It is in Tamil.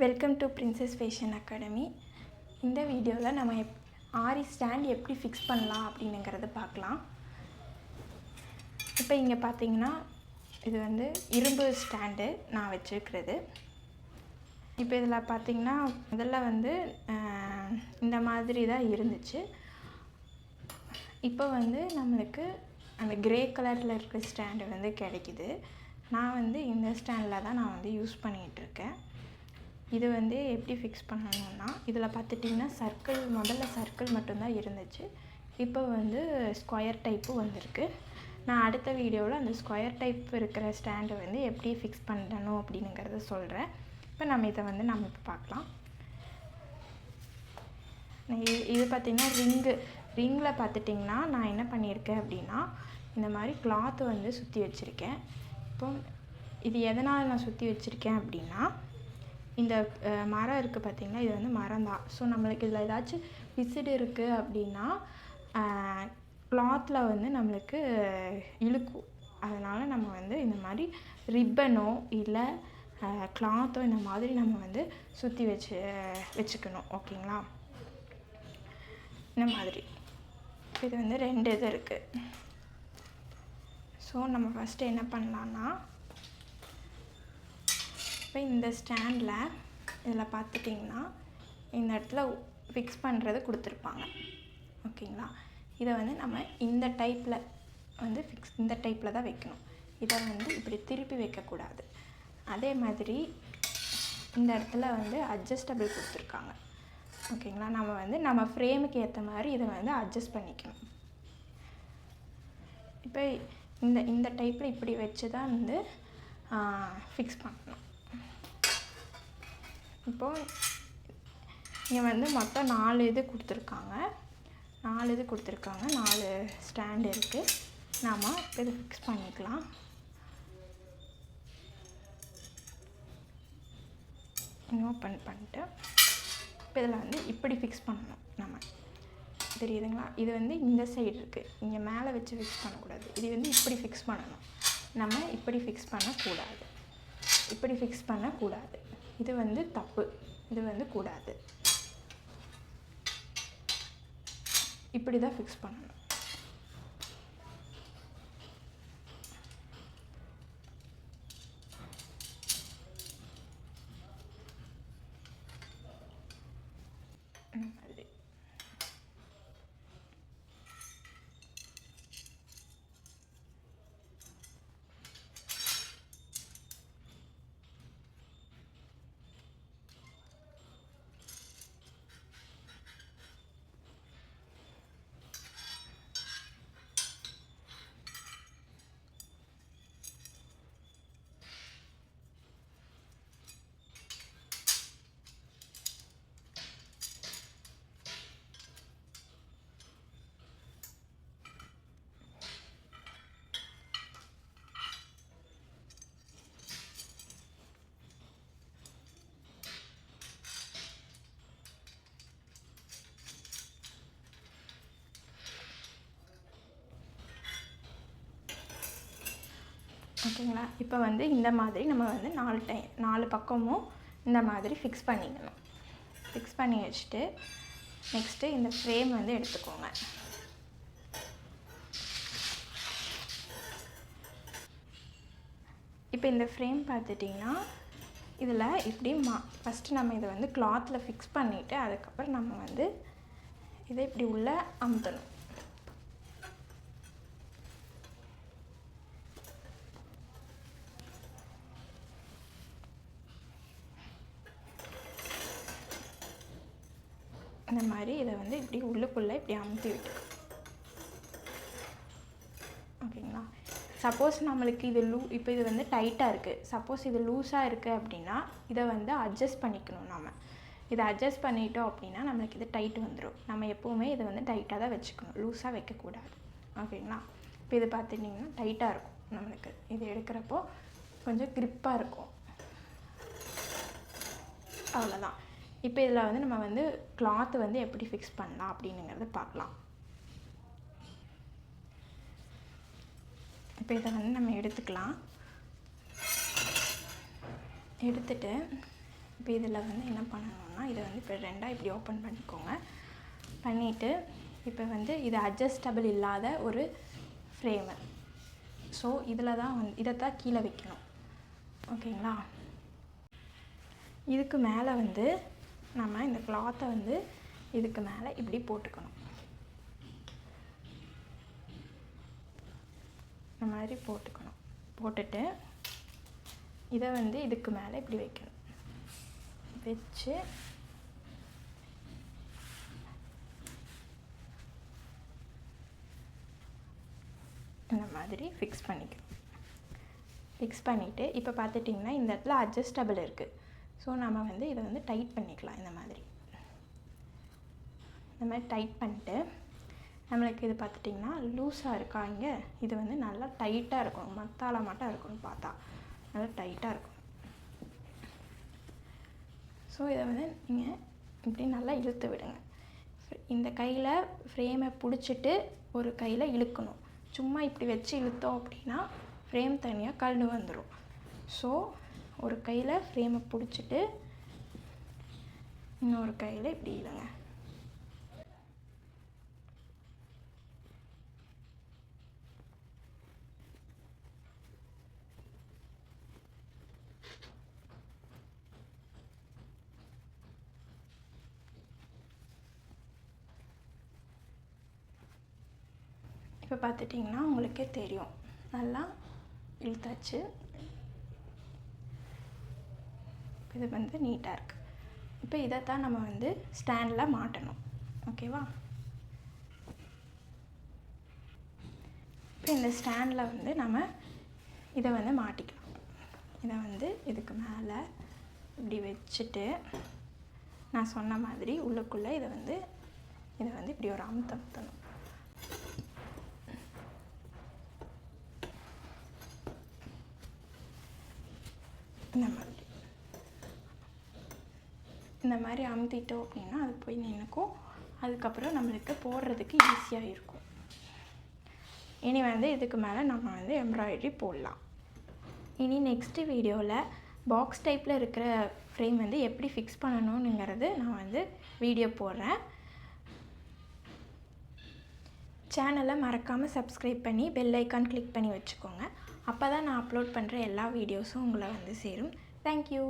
Welcome to princess fashion academy. இந்த வீடியோவில் நம்ம ஆரி ஸ்டாண்ட் எப்படி ஃபிக்ஸ் பண்ணலாம் அப்படிங்கிறத பார்க்கலாம். இப்போ இங்கே பார்த்தீங்கன்னா இது வந்து இரும்பு ஸ்டாண்டு நான் வச்சுருக்கிறது. இப்போ இதில் பார்த்தீங்கன்னா முதல்ல வந்து இந்த மாதிரி தான் இருந்துச்சு. இப்போ வந்து நம்மளுக்கு அந்த கிரே கலரில் இருக்கிற ஸ்டாண்டு வந்து கிடைக்கிது. நான் வந்து இந்த ஸ்டாண்டில் தான் நான் வந்து யூஸ் பண்ணிகிட்ருக்கேன். இது வந்து எப்படி ஃபிக்ஸ் பண்ணணும்னா, இதில் பார்த்துட்டிங்கன்னா முதல்ல சர்க்கிள் மட்டும்தான் இருந்துச்சு. இப்போ வந்து ஸ்கொயர் டைப்பு வந்திருக்கு. நான் அடுத்த வீடியோவில் அந்த ஸ்கொயர் டைப் இருக்கிற ஸ்டாண்டை வந்து எப்படி ஃபிக்ஸ் பண்ணணும் அப்படிங்கிறத சொல்கிறேன். இப்போ இதை வந்து இப்போ பார்க்கலாம். இது பார்த்திங்கன்னா ரிங்கில் பார்த்துட்டிங்கன்னா நான் என்ன பண்ணியிருக்கேன் அப்படின்னா, இந்த மாதிரி கிளாத்து வந்து சுற்றி வச்சுருக்கேன். இப்போ இது எதனால் நான் சுற்றி வச்சுருக்கேன் அப்படின்னா, இந்த மரம் இருக்குது பார்த்திங்கன்னா, இது வந்து மரம் தான். ஸோ நம்மளுக்கு இதில் ஏதாச்சும் விசிடு இருக்குது அப்படின்னா கிளாத்தில் வந்து நம்மளுக்கு இழுக்கும். அதனால் நம்ம வந்து இந்த மாதிரி ரிப்பனோ இல்லை கிளாத்தோ இந்த மாதிரி நம்ம வந்து சுற்றி வச்சுக்கணும். ஓகேங்களா? இந்த மாதிரி இது வந்து 2 இது இருக்குது. ஸோ நம்ம ஃபஸ்ட்டு என்ன பண்ணலான்னா, இப்போ இந்த ஸ்டாண்டில் இதில் பார்த்துட்டிங்கன்னா இந்த இடத்துல ஃபிக்ஸ் பண்ணுறது கொடுத்துருப்பாங்க. ஓகேங்களா? இதை வந்து நம்ம இந்த டைப்பில் வந்து இந்த டைப்பில் தான் வைக்கணும். இதை வந்து இப்படி திருப்பி வைக்கக்கூடாது. அதே மாதிரி இந்த இடத்துல வந்து அட்ஜஸ்டபிள் கொடுத்துருக்காங்க. ஓகேங்களா? நம்ம வந்து நம்ம ஃப்ரேமுக்கு ஏற்ற மாதிரி இதை வந்து அட்ஜஸ்ட் பண்ணிக்கணும். இப்போ இந்த டைப்பில் இப்படி வச்சு தான் வந்து ஃபிக்ஸ் பண்ணணும். இப்போது இங்கே வந்து மொத்தம் 4 இது கொடுத்துருக்காங்க. 4 ஸ்டாண்ட் இருக்குது. நாம் இப்போ இதை ஃபிக்ஸ் பண்ணிக்கலாம். ஓப்பன் பண்ணிட்டு இப்போ இதில் வந்து இப்படி ஃபிக்ஸ் பண்ணணும். நம்ம தெரியுதுங்களா? இது வந்து இந்த சைடு இருக்குது. இங்கே மேலே வச்சு ஃபிக்ஸ் பண்ணக்கூடாது. இது வந்து இப்படி ஃபிக்ஸ் பண்ணணும். நம்ம இப்படி ஃபிக்ஸ் பண்ணக்கூடாது. இது வந்து தப்பு. இது வந்து கூடாது. இப்படி தான் ஃபிக்ஸ் பண்ணணும். ஓகேங்களா? இப்போ வந்து இந்த மாதிரி நம்ம வந்து 4 பக்கமும் இந்த மாதிரி ஃபிக்ஸ் பண்ணிக்கணும். ஃபிக்ஸ் பண்ணி வச்சுட்டு நெக்ஸ்ட்டு இந்த ஃப்ரேம் வந்து எடுத்துக்கோங்க. இப்போ இந்த ஃப்ரேம் பார்த்துட்டிங்கன்னா இதில் இப்படி ஃபஸ்ட்டு நம்ம இதை வந்து கிளாத்தில் ஃபிக்ஸ் பண்ணிவிட்டு அதுக்கப்புறம் நம்ம வந்து இதை இப்படி உள்ள அமுத்தணும். இந்த மாதிரி இதை வந்து இப்படி உள்ளுக்குள்ளே இப்படி அமுத்தி விட்டு. ஓகேங்களா? சப்போஸ் நம்மளுக்கு இது இப்போ இது வந்து டைட்டாக இருக்குது. சப்போஸ் இது லூஸாக இருக்குது அப்படின்னா இதை வந்து அட்ஜஸ்ட் பண்ணிக்கணும். நம்ம இதை அட்ஜஸ்ட் பண்ணிட்டோம் அப்படின்னா நம்மளுக்கு இது டைட் வந்துடும். நம்ம எப்போவுமே இதை வந்து டைட்டாக தான் வச்சுக்கணும். லூஸாக வைக்கக்கூடாது. ஓகேங்களா? இப்போ இது பார்த்துட்டிங்கன்னா டைட்டாக இருக்கும். நம்மளுக்கு இது எடுக்கிறப்போ கொஞ்சம் க்ரிப்பாக இருக்கும். அவ்வளோதான். இப்போ இதில் வந்து நம்ம வந்து கிளாத்து வந்து எப்படி ஃபிக்ஸ் பண்ணலாம் அப்படிங்கிறத பார்க்கலாம். இப்போ இதை வந்து நம்ம எடுத்துக்கலாம். எடுத்துட்டு இப்போ இதில் வந்து என்ன பண்ணணும்னா இதை வந்து இப்போ ரெண்டாக இப்படி ஓப்பன் பண்ணிக்கோங்க. பண்ணிவிட்டு இப்போ வந்து இது அட்ஜஸ்டபிள் இல்லாத ஒரு ஃப்ரேமு. ஸோ இதில் தான் வந்து இதைத்தான் கீழே வைக்கணும். ஓகேங்களா? இதுக்கு மேலே வந்து நம்ம இந்த கிளாத்தை வந்து இதுக்கு மேலே இப்படி போட்டுக்கணும். இந்த மாதிரி போட்டுக்கணும். போட்டுட்டு இதை வந்து இதுக்கு மேலே இப்படி வைக்கணும். வச்சு இந்த மாதிரி ஃபிக்ஸ் பண்ணிக்கணும். ஃபிக்ஸ் பண்ணிவிட்டு இப்போ பார்த்துட்டிங்கன்னா இந்த இடத்துல அட்ஜஸ்டபிள் இருக்குது. ஸோ நம்ம வந்து இதை வந்து டைட் பண்ணிக்கலாம். இந்த மாதிரி டைட் பண்ணிட்டு நம்மளுக்கு இது பார்த்துட்டிங்கன்னா லூஸாக இருக்கா இங்கே, இது வந்து நல்லா டைட்டாக இருக்கணும். மத்தால மட்டும் இருக்கணும், பார்த்தா நல்லா டைட்டாக இருக்கும். ஸோ இதை வந்து நீங்கள் இப்படி நல்லா இழுத்து விடுங்க. இந்த கையில் ஃப்ரேமை பிடிச்சிட்டு ஒரு கையில் இழுக்கணும். சும்மா இப்படி வச்சு இழுத்தோம் அப்படின்னா ஃப்ரேம் தனியாக கழண்டு வந்துடும். ஸோ ஒரு கையில் ஃப்ரேமை பிடிச்சிட்டு இன்னொரு கையில் இப்படி இழுங்க. இப்போ பார்த்துட்டிங்கன்னா உங்களுக்கே தெரியும், நல்லா இழுத்தாச்சு. இது வந்து நீட்டாக இருக்குது. இப்போ இதைத்தான் நம்ம வந்து ஸ்டாண்டில் மாட்டணும். ஓகேவா? இப்போ இந்த ஸ்டாண்டில் வந்து நம்ம இதை வந்து மாட்டிக்கலாம். இதை வந்து இதுக்கு மேலே இப்படி வச்சுட்டு நான் சொன்ன மாதிரி உள்ளுக்குள்ளே இதை வந்து இப்படி ஒரு அமுத்தணும். இந்த மாதிரி அமுத்திட்டோம் அப்படின்னா அது போய் நின்றுக்கும். அதுக்கப்புறம் நம்மளுக்கு போடுறதுக்கு ஈஸியாக இருக்கும். இனி வந்து இதுக்கு மேலே நம்ம வந்து எம்ப்ராய்டரி போடலாம். இனி நெக்ஸ்ட்டு வீடியோவில் பாக்ஸ் டைப்பில் இருக்கிற ஃப்ரேம் வந்து எப்படி ஃபிக்ஸ் பண்ணணுங்கிறது நான் வந்து வீடியோ போடுறேன். சேனலை மறக்காமல் சப்ஸ்கிரைப் பண்ணி பெல் ஐக்கான் கிளிக் பண்ணி வச்சுக்கோங்க. அப்போ தான் நான் அப்லோட் பண்ணுற எல்லா வீடியோஸும் உங்களை வந்து சேரும். தேங்க்யூ.